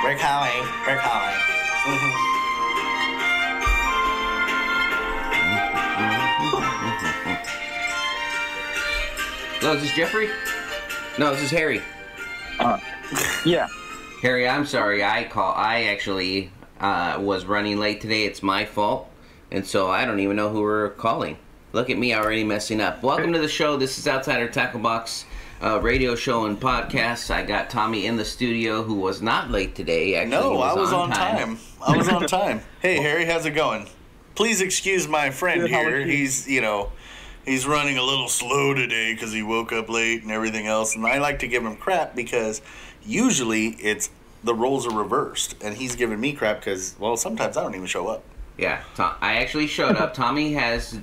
We're calling. We're calling. Hello, is this Jeffrey? No, this is Harry. Yeah. Harry, I'm sorry. I actually was running late today. It's my fault. And so I don't even know who we're calling. Look at me already messing up. Welcome to the show. This is Outsider Tackle Box radio show and podcast. I got Tommy in the studio who was not late today. Actually, No, I was on time. I was on time. Hey, Harry, how's it going? Please excuse my friend here. He's running a little slow today because he woke up late and everything else. And I like to give him crap because usually the roles are reversed. And he's giving me crap because, well, sometimes I don't even show up. Yeah, I actually showed up. Tommy has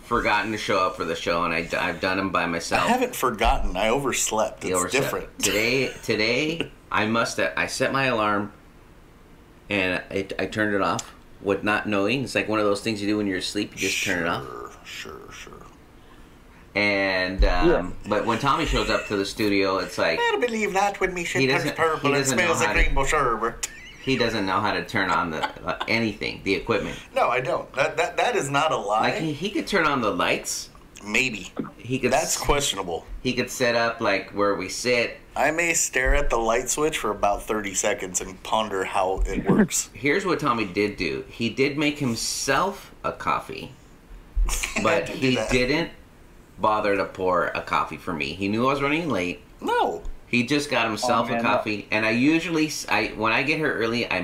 forgotten to show up for the show, and I've done them by myself. I haven't forgotten. I overslept. It's different. Today, I set my alarm, and I turned it off with not knowing. It's like one of those things you do when you're asleep. You just turn it off. Sure. And but when Tommy shows up to the studio, it's like I don't believe that when me shit turns purple and smells like rainbow sherbet. He doesn't know how to turn on the anything, the equipment. No, I don't. That is not a lie. Like he could turn on the lights. Maybe. He could. That's questionable. He could set up like where we sit. I may stare at the light switch for about 30 seconds and ponder how it works. Here's what Tommy did do. He did make himself a coffee, but he didn't bother to pour a coffee for me. He knew I was running late. No. He just got himself a coffee, and I usually, when I get here early, I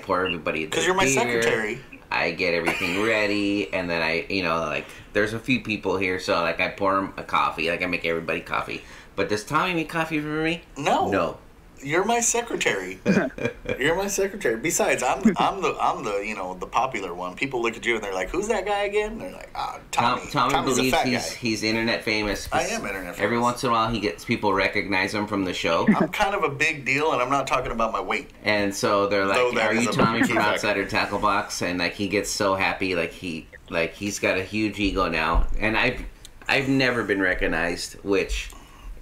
pour everybody because you're my secretary. I get everything ready, and then there's a few people here, so like I pour them a coffee, like I make everybody coffee. But does Tommy make coffee for me? No. You're my secretary. You're my secretary. Besides, I'm the the popular one. People look at you and they're like, "Who's that guy again?" They're like, Tommy. Tommy believes a fat guy. He's internet famous. I am internet famous. Every once in a while, people recognize him from the show. I'm kind of a big deal, and I'm not talking about my weight. And so they're like, "Are you Tommy from Outsider Tackle Box?" And like he gets so happy, he's got a huge ego now. And I've never been recognized, which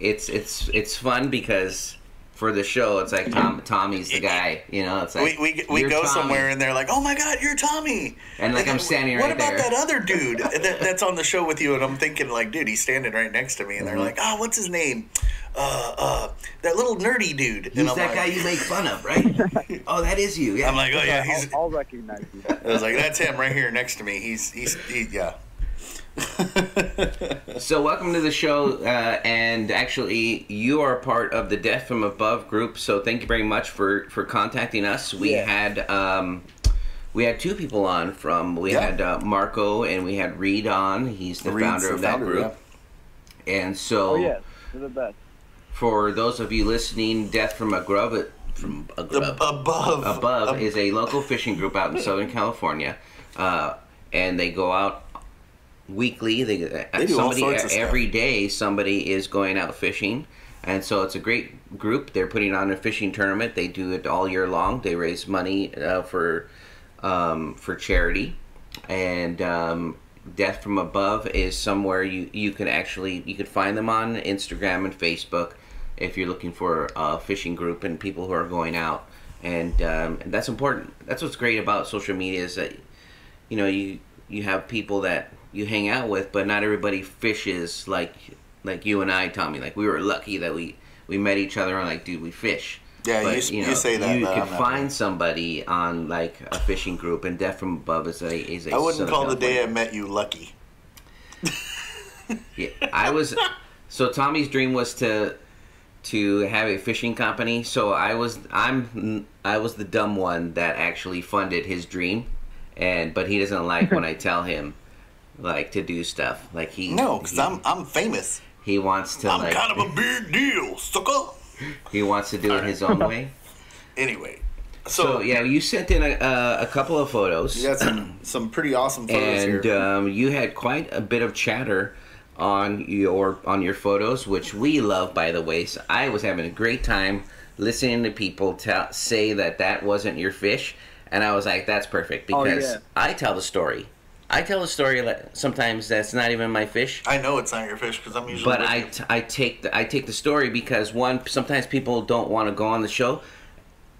it's fun because for the show, it's like Tommy's the guy, It's like we go somewhere and they're like, "Oh my God, you're Tommy!" And like I'm standing right there. What about that other dude that's on the show with you? And I'm thinking like, dude, he's standing right next to me, and they're like, "Oh, what's his name? That little nerdy dude." He's that guy you make fun of, right? Oh, that is you. Yeah. I'm like, oh yeah, I'll recognize you. I was like, that's him right here next to me. He's yeah. So welcome to the show, and actually you are part of the Death from Above group, so thank you very much for contacting us. We had two people on had Marco and we had Reed on. He's the founder of that group. Yeah. And so they're the best. For those of you listening, Death from Above is a local fishing group out in Southern California, and they go out weekly. They do all sorts of every stuff. Day somebody is going out fishing, and so it's a great group. They're putting on a fishing tournament. They do it all year long. They raise money for charity, and Death from Above is somewhere you could find them on Instagram and Facebook if you're looking for a fishing group and people who are going out, and that's important. That's what's great about social media is that you have people that you hang out with, but not everybody fishes like you and I, Tommy. Like we were lucky that we met each other and like, dude, we fish. Yeah, but, you say that. You can find somebody on like a fishing group, and Death from Above is a. I wouldn't call the day I met you lucky. Yeah, I was. So Tommy's dream was to have a fishing company. So I was the dumb one that actually funded his dream, but he doesn't like when I tell him like to do stuff like because I'm famous. He wants to. I'm kind of a big deal, sucker. He wants to do it his own way. Anyway, so yeah, you sent in a couple of photos. You got some pretty awesome photos and, here. And you had quite a bit of chatter on your photos, which we love, by the way. So I was having a great time listening to people say that wasn't your fish, and I was like, that's perfect because I tell the story. I tell a story sometimes that's not even my fish. I know it's not your fish because I'm usually. But I take the story because sometimes people don't want to go on the show,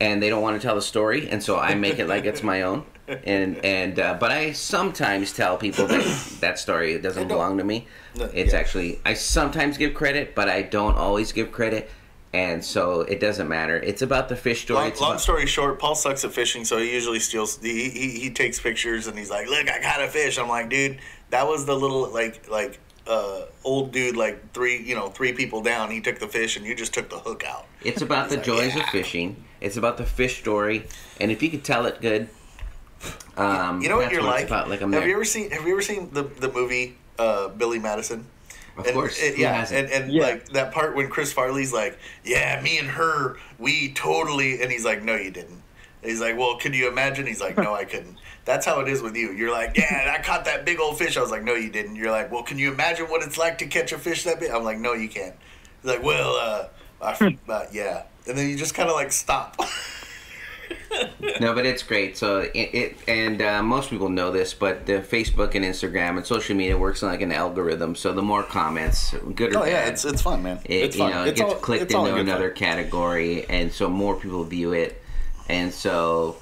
and they don't want to tell the story, and so I make it like it's my own. But I sometimes tell people that story doesn't belong to me. It's actually, I sometimes give credit, but I don't always give credit. And so it doesn't matter. It's about the fish story. Long story short, Paul sucks at fishing, so he usually steals. He takes pictures and he's like, "Look, I got a fish." I'm like, "Dude, that was the little old dude, like three people down. He took the fish and you just took the hook out." It's about the joys of fishing. It's about the fish story, and if you could tell it good, you know what you're like. About, have you ever seen the movie Billy Madison? Of course. And like that part when Chris Farley's like, "Yeah, me and her, we totally," and he's like, "No, you didn't." And he's like, "Well, could you imagine?" He's like, "No, I couldn't." That's how it is with you. You're like, "Yeah, I caught that big old fish." I was like, "No, you didn't." You're like, "Well, can you imagine what it's like to catch a fish that big?" I'm like, "No, you can't." He's like, "Well, yeah," and then you just kind of like stop. No, but it's great. So most people know this, but the Facebook and Instagram and social media works like an algorithm. So the more comments, good or bad, it's fun, man. It's fun. It gets clicked into another category, and so more people view it. And so,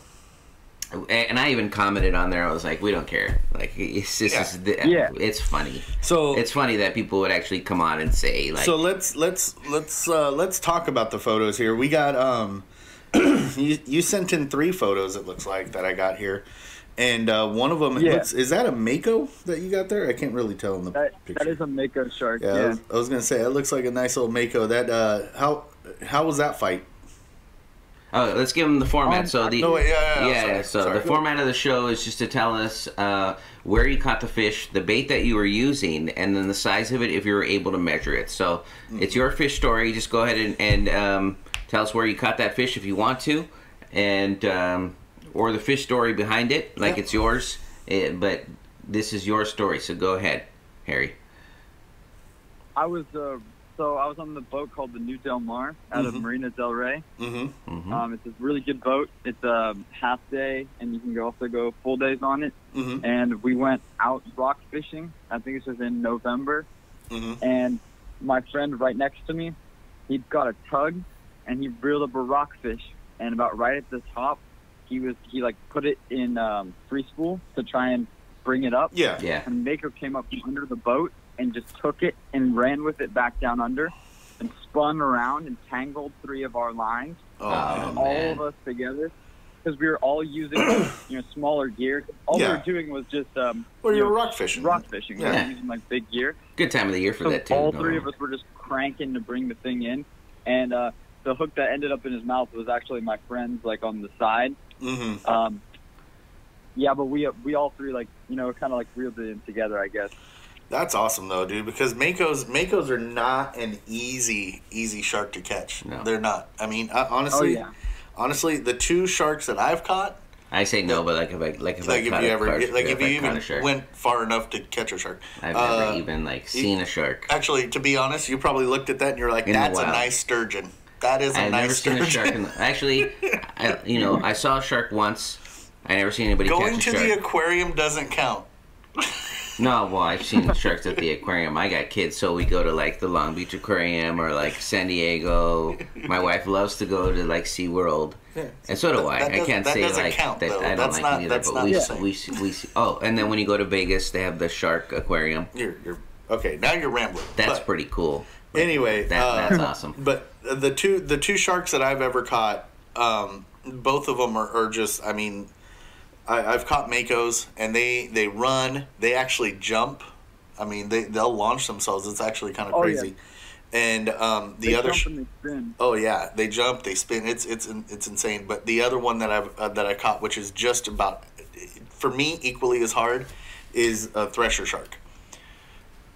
and I even commented on there. I was like, we don't care. Like it's funny. So it's funny that people would actually come on and say like. So let's talk about the photos here. We got you sent in 3 photos, it looks like, that I got here. And one of them, is that a Mako that you got there? I can't really tell in the picture. That is a Mako shark, I was going to say, it looks like a nice little Mako. That, how was that fight? Oh, let's give them the format. So sorry. The format of the show is just to tell us where you caught the fish, the bait that you were using, and then the size of it if you were able to measure it. So it's your fish story. Just go ahead and tell us where you caught that fish if you want to, and or the fish story behind it, like it's yours. But this is your story, so go ahead, Harry. I was on the boat called the New Del Mar out of Marina Del Rey. It's a really good boat. It's a half day, and you can also go full days on it. And we went out rock fishing. I think this was in November. And my friend right next to me, he'd got a tug, and he reeled up a rockfish. And about right at the top, he put it in free spool to try and bring it up. Yeah. And Mako came up from under the boat and just took it and ran with it back down under and spun around and tangled 3 of our lines. All of us together, because we were all using smaller gear. All we were doing was just you were rock fishing. We were using like big gear. Good time of the year for that too. All 3 of us were just cranking to bring the thing in, and the hook that ended up in his mouth was actually my friend's, like on the side. But we all 3 kind of like reeled it in together, I guess. That's awesome though, dude, because Makos are not an easy shark to catch. No. They're not. I mean, honestly, the 2 sharks that I've caught. I say no, but if you even went far enough to catch a shark. I've never even seen a shark. Actually, to be honest, you probably looked at that and you're like, "That's a nice sturgeon." That is a nice sturgeon. I've never seen a shark. I saw a shark once. I never seen anybody catch a shark. Going to the aquarium doesn't count. No, well, I've seen sharks at the aquarium. I got kids, so we go to the Long Beach Aquarium or San Diego. My wife loves to go to SeaWorld, and so do I. I can't say count, that I don't like either, but we see. Oh, and then when you go to Vegas, they have the shark aquarium. You're okay. Now you're rambling. That's pretty cool. Anyway, that's awesome. But the two sharks that I've ever caught, both of them are just. I mean, I've caught Makos, and they run. They actually jump. I mean, they'll launch themselves. It's actually kind of crazy. Yeah. And the other. Jump and they spin. Oh yeah, they jump, they spin. It's insane. But the other one that I caught, which is just about, for me, equally as hard, is a thresher shark.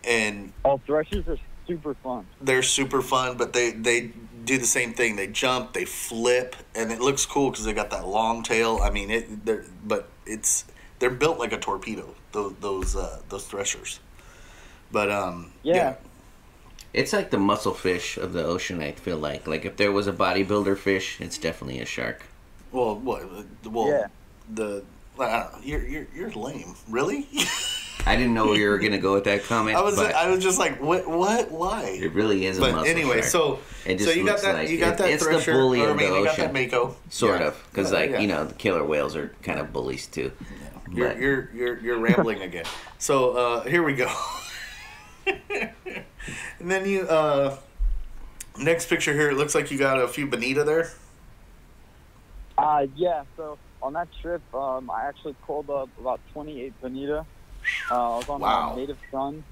And threshers are super fun. They're super fun, but they do the same thing. They jump, they flip, and it looks cool because they got that long tail. I mean, they're built like a torpedo. Those threshers. But yeah. It's like the muscle fish of the ocean. I feel like if there was a bodybuilder fish, it's definitely a shark. Well, what? Well, yeah. You're lame. Really? I didn't know you were gonna go with that comment. I was just like, what, why? It really is a muscle anyway, shark. so you got that, you got that it's thresher, the bully of the you got ocean, that mako, sort of, because the killer whales are kind of bullies too. Yeah. You're rambling again. So here we go. And then you next picture here. It looks like you got a few bonita there. Yeah. So on that trip, I actually pulled up about 28 bonita. I was on a native sun.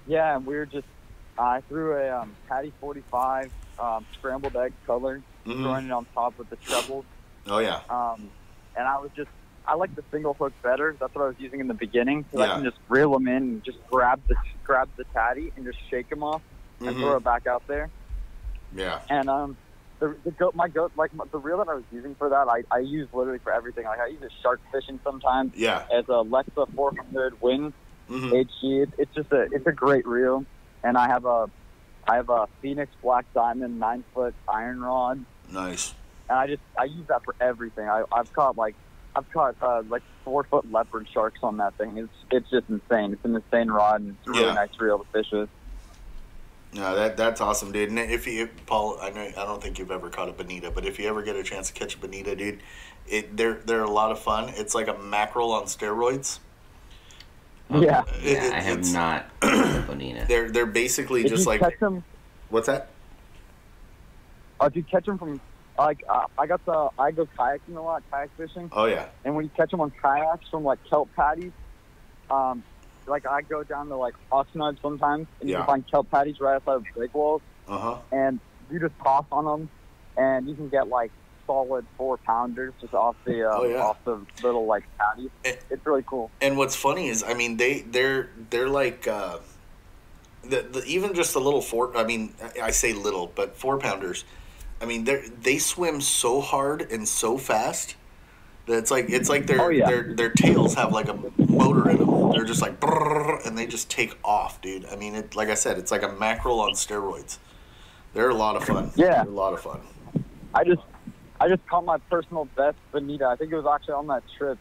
Yeah, and we were just. I threw a Patty 45 scrambled egg color, throwing it on top with the trebles. Oh yeah. And I like the single hook better. That's what I was using in the beginning, because I can just reel them in and just grab the tatty and just shake them off and throw it back out there. Yeah. And the reel that I was using for that, I use literally for everything. Like I use it shark fishing sometimes. Yeah. As a Lexa 400 Win HG. It's a great reel, and I have a Phoenix Black Diamond 9-foot iron rod. Nice. And I use that for everything. I've caught 4-foot leopard sharks on that thing. It's just insane. It's an insane rod, and it's a really nice reel to fish with. No, that's awesome, dude. And Paul, I don't think you've ever caught a bonita, but if you ever get a chance to catch a bonita, dude, they're a lot of fun. It's like a mackerel on steroids. Yeah. I have not caught a bonita. They're basically just like. Catch them? What's that? If you catch them from. I go kayaking a lot, kayak fishing. Oh yeah. And when you catch them on kayaks from like kelp patties, I go down to like Oxnard sometimes, and you can find kelp patties right outside of break walls. And you just toss on them, and you can get like solid 4-pounders just off the little like patties. It's really cool. And what's funny is, I mean, they're like even just the little 4. I mean, I say little, but 4-pounders. I mean, they swim so hard and so fast that it's like their tails have like a motor in them. They're just like brrr, and they just take off, dude. I mean, like I said, it's like a mackerel on steroids. They're a lot of fun. Yeah, they're a lot of fun. I just caught my personal best bonita. I think it was actually on that trip,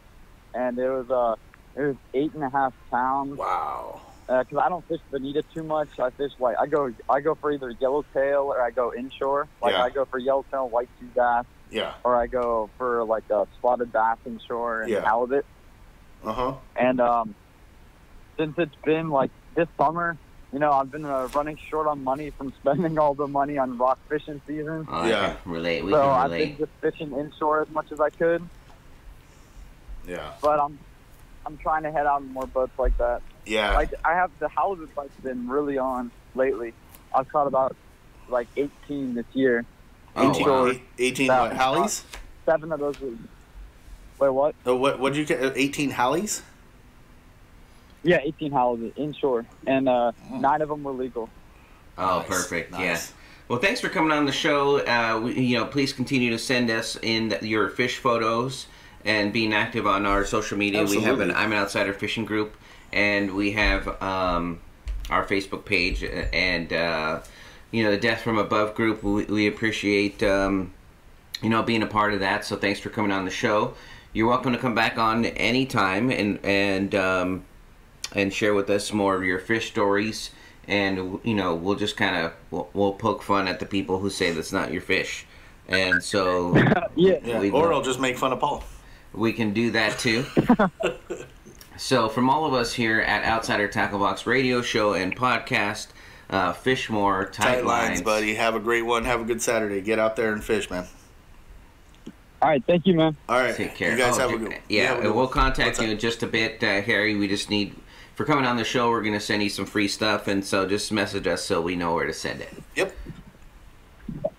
and it was 8.5 pounds. Wow. Because I don't fish bonita too much. I fish I go for either yellowtail or I go inshore. I go for yellowtail, white sea bass. Yeah. Or I go for like a spotted bass inshore and halibut. And since it's been like this summer, I've been running short on money from spending all the money on rock fishing season. Oh, yeah. Relate. We can relate. I've been just fishing inshore as much as I could. Yeah. But I'm trying to head out in more boats like that. Yeah. I have the halibut bite's been really on lately. I've caught about 18 this year. 18 what, Hallies? 7 of those were. Wait, what? Oh, what'd you get? 18 Hallies? Yeah, 18 halibut inshore, and 9 of them were legal. Oh, nice. Perfect. Nice. Yeah. Well, thanks for coming on the show. Please continue to send us in your fish photos and being active on our social media. Absolutely. We have I'm an Outsider fishing group, and we have our Facebook page, and the Death from Above group. We appreciate being a part of that. So thanks for coming on the show. You're welcome to come back on anytime and share with us more of your fish stories. And we'll just kind of we'll poke fun at the people who say that's not your fish, and so or I'll just make fun of Paul. We can do that too. So from all of us here at Outsider Tackle Box Radio Show and Podcast, fish more, tight lines, buddy. Have a great one. Have a good Saturday. Get out there and fish, man. All right, thank you, man. All right, take care. You guys have a good one. Yeah, we'll contact you in just a bit, Harry. We just need. For coming on the show, we're going to send you some free stuff, and so just message us so we know where to send it. Yep.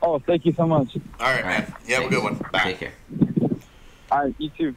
Oh, thank you so much. All right, man. You have a good one. Bye. Take care. All right, you too.